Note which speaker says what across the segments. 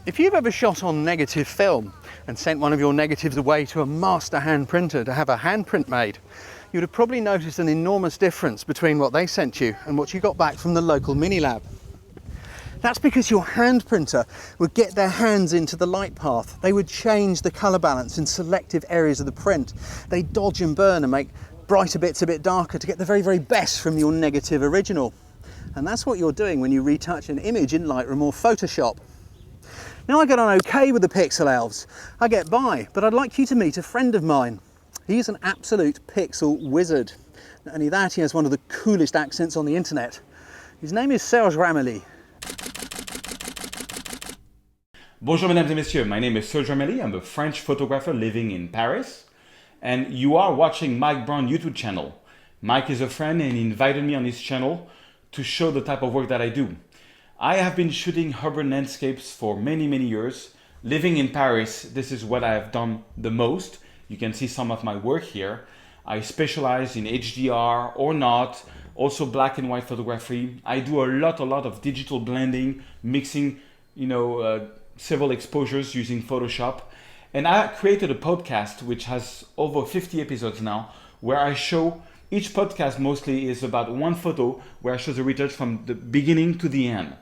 Speaker 1: If you've ever shot on negative film and sent one of your negatives away to a master hand printer to have a handprint made, you'd have probably noticed an enormous difference between what they sent you and what you got back from the local mini lab. That's because your hand printer would get their hands into the light path. They would change the colour balance in selective areas of the print. They dodge and burn and make brighter bits a bit darker to get the very, very best from your negative original. And that's what you're doing when you retouch an image in Lightroom or Photoshop. Now, I get on okay with the pixel elves. I get by, but I'd like you to meet a friend of mine. He's an absolute pixel wizard. Not only that, he has one of the coolest accents on the internet. His name is Serge Ramelli.
Speaker 2: Bonjour mesdames et messieurs, my name is Serge Ramelli. I'm a French photographer living in Paris. And you are watching Mike Browne YouTube channel. Mike is a friend and he invited me on his channel to show the type of work that I do. I have been shooting urban landscapes for many years. Living in Paris, this is what I have done the most. You can see some of my work here. I specialize in HDR or not, also black and white photography. I do a lot of digital blending, mixing, several exposures using Photoshop. And I created a podcast which has over 50 episodes now, where I show, each podcast mostly is about one photo where I show the retouch from the beginning to the end.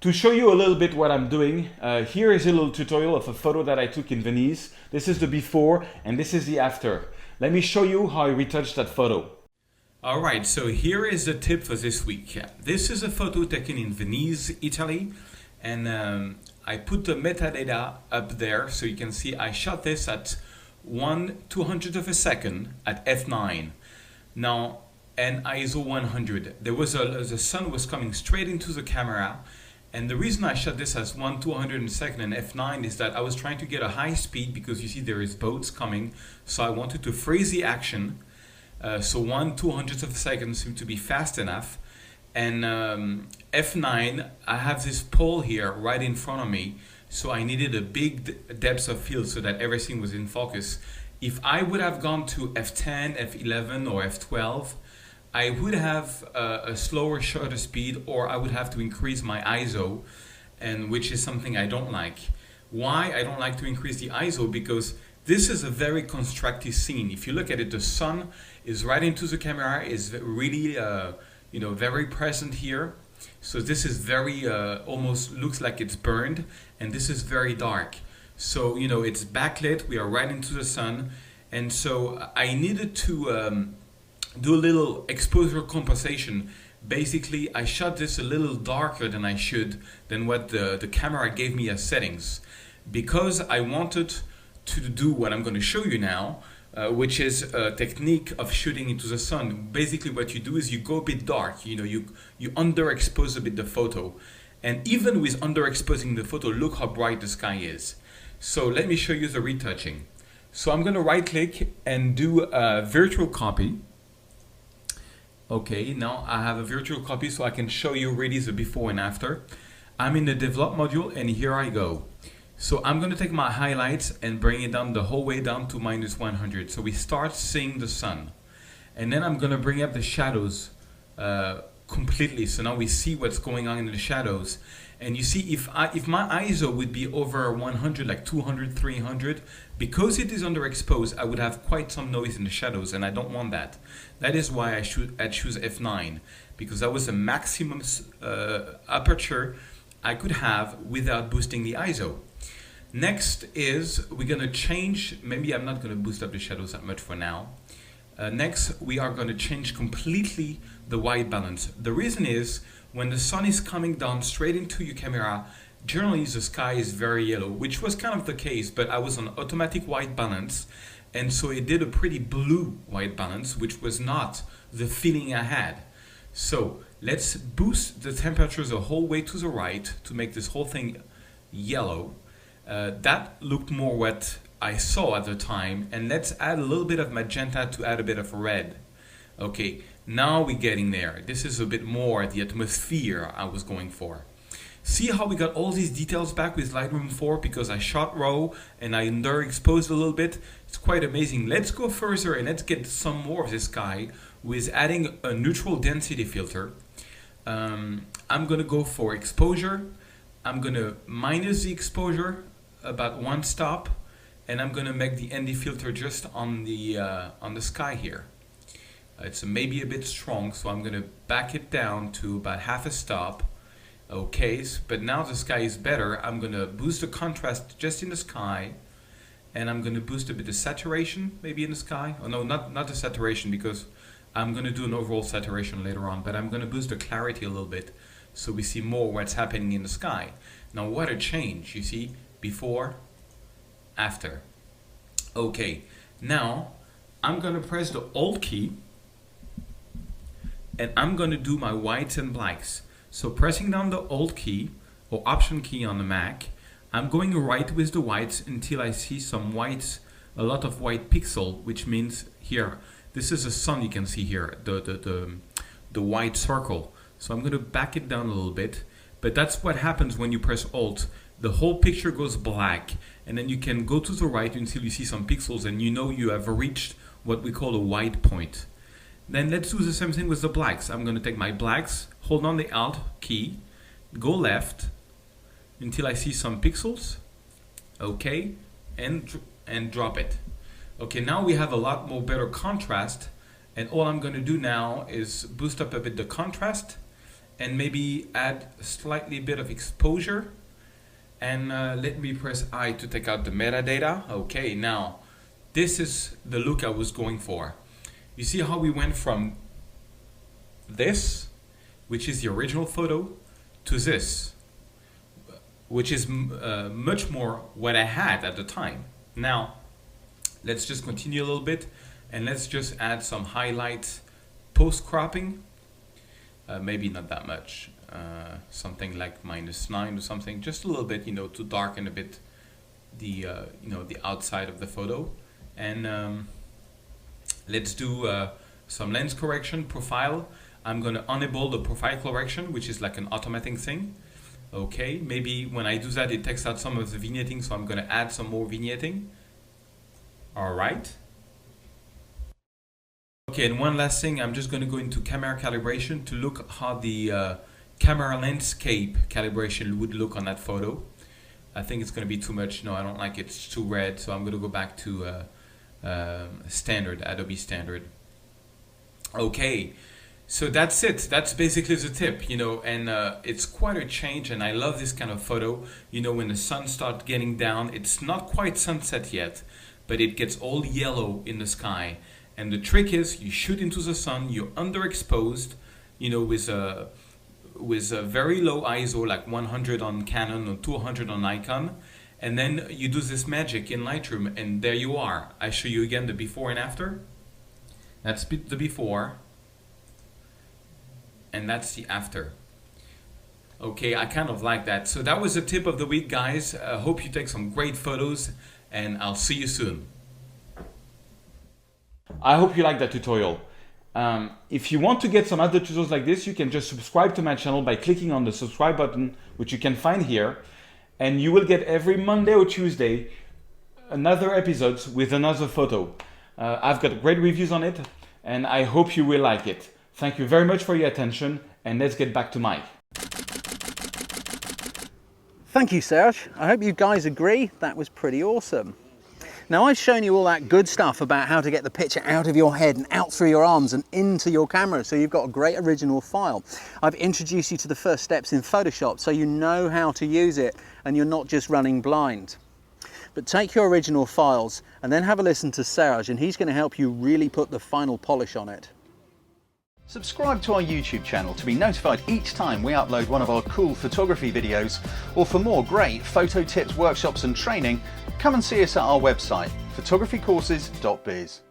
Speaker 2: To show you a little bit what I'm doing, here is a little tutorial of a photo that I took in Venice. This is the before and this is the after. Let me show you how I retouched that photo. Alright, so here is the tip for this week. This is a photo taken in Venice, Italy, and I put the metadata up there so you can see I shot this at 1/200th of a second at f9. Now, and ISO 100. The sun was coming straight into the camera, and the reason I shot this as 1/200th second and f9 is that I was trying to get a high speed because you see there is boats coming, so I wanted to freeze the action. So 1/200th of a second seemed to be fast enough. And f9, I have this pole here right in front of me, so I needed a big depth of field so that everything was in focus. If I would have gone to f10, f11 or f12, I would have a slower shutter speed, or I would have to increase my ISO, and which is something I don't like. Why I don't like to increase the ISO? Because this is a very constructive scene. If you look at it, the sun is right into the camera, is really very present here. So this is very almost looks like it's burned, and this is very dark. So it's backlit, we are right into the sun, and so I needed to do a little exposure compensation. Basically, I shot this a little darker than what the camera gave me as settings, because I wanted to do what I'm going to show you now, which is a technique of shooting into the sun. Basically what you do is you go a bit dark, you underexpose a bit the photo. And even with underexposing the photo, look how bright the sky is. So let me show you the retouching. So I'm going to right click and do a virtual copy. Okay, now I have a virtual copy so I can show you really the before and after. I'm in the develop module and here I go. So I'm going to take my highlights and bring it down the whole way down to -100. So we start seeing the sun. And then I'm going to bring up the shadows completely. So now we see what's going on in the shadows. And you see, if my ISO would be over 100, like 200, 300, because it is underexposed, I would have quite some noise in the shadows, and I don't want that. That is why I choose f9, because that was the maximum aperture I could have without boosting the ISO. Next is we're going to change, maybe I'm not going to boost up the shadows that much for now. Next, we are going to change completely the white balance. The reason is when the sun is coming down straight into your camera, generally the sky is very yellow, which was kind of the case, but I was on automatic white balance, and so it did a pretty blue white balance, which was not the feeling I had. So let's boost the temperatures the whole way to the right to make this whole thing yellow. That looked more what I saw at the time, and let's add a little bit of magenta to add a bit of red. Okay, now we're getting there. This is a bit more the atmosphere I was going for. See how we got all these details back with Lightroom 4 because I shot raw and I underexposed a little bit. It's quite amazing. Let's go further and let's get some more of this guy with adding a neutral density filter. I'm gonna go for exposure,
Speaker 3: I'm gonna minus the exposure about 1 stop, and I'm gonna make the ND filter just on the sky here. It's maybe a bit strong, so I'm gonna back it down to about 1/2 stop. Okay, but now the sky is better. I'm gonna boost the contrast just in the sky, and I'm gonna boost a bit of saturation maybe in the sky. Oh no, not the saturation, because I'm gonna do an overall saturation later on, but I'm gonna boost the clarity a little bit so we see more what's happening in the sky. Now what a change, you see, before, after. Okay, now I'm gonna press the Alt key and I'm gonna do my whites and blacks. So pressing down the Alt key or Option key on the Mac, I'm going right with the whites until I see some whites, a lot of white pixel, which means here, this is the sun you can see here, the white circle. So I'm gonna back it down a little bit, but that's what happens when you press Alt. The whole picture goes black, and then you can go to the right until you see some pixels and you know you have reached what we call a white point. Then let's do the same thing with the blacks. I'm going to take my blacks, hold on the Alt key, go left until I see some pixels. Okay, and drop it. Okay, now we have a lot more better contrast, and all I'm going to do now is boost up a bit the contrast and maybe add a slightly bit of exposure. And let me press I to take out the metadata. Okay, now this is the look I was going for. You see how we went from this, which is the original photo, to this, which is much more what I had at the time. Now, let's just continue a little bit and let's just add some highlights post-cropping. Maybe not that much, something like -9 or something, just a little bit, to darken a bit the, the outside of the photo. And let's do some lens correction profile. I'm going to enable the profile correction, which is like an automatic thing. Okay, maybe when I do that, it takes out some of the vignetting, so I'm going to add some more vignetting. All right. Okay, and one last thing, I'm just going to go into camera calibration to look how the camera landscape calibration would look on that photo. I think it's going to be too much. No, I don't like it. It's too red, so I'm going to go back to standard, Adobe standard. Okay, so that's it. That's basically the tip, and it's quite a change, and I love this kind of photo. When the sun starts getting down, it's not quite sunset yet, but it gets all yellow in the sky. And the trick is you shoot into the sun, you're underexposed, with a very low ISO, like 100 on Canon or 200 on Nikon. And then you do this magic in Lightroom, and there you are. I show you again the before and after. That's the before, and that's the after. Okay, I kind of like that. So that was the tip of the week, guys. I hope you take some great photos, and I'll see you soon.
Speaker 2: I hope you liked that tutorial. If you want to get some other tutorials like this, you can just subscribe to my channel by clicking on the subscribe button, which you can find here. And you will get every Monday or Tuesday another episode with another photo. I've got great reviews on it, and I hope you will like it. Thank you very much for your attention, and let's get back to Mike.
Speaker 1: Thank you, Serge. I hope you guys agree that was pretty awesome. Now, I've shown you all that good stuff about how to get the picture out of your head and out through your arms and into your camera, so you've got a great original file. I've introduced you to the first steps in Photoshop so you know how to use it and you're not just running blind. But take your original files and then have a listen to Serge, and he's going to help you really put the final polish on it. Subscribe to our YouTube channel to be notified each time we upload one of our cool photography videos, or for more great photo tips, workshops and training, come and see us at our website, photographycourses.biz.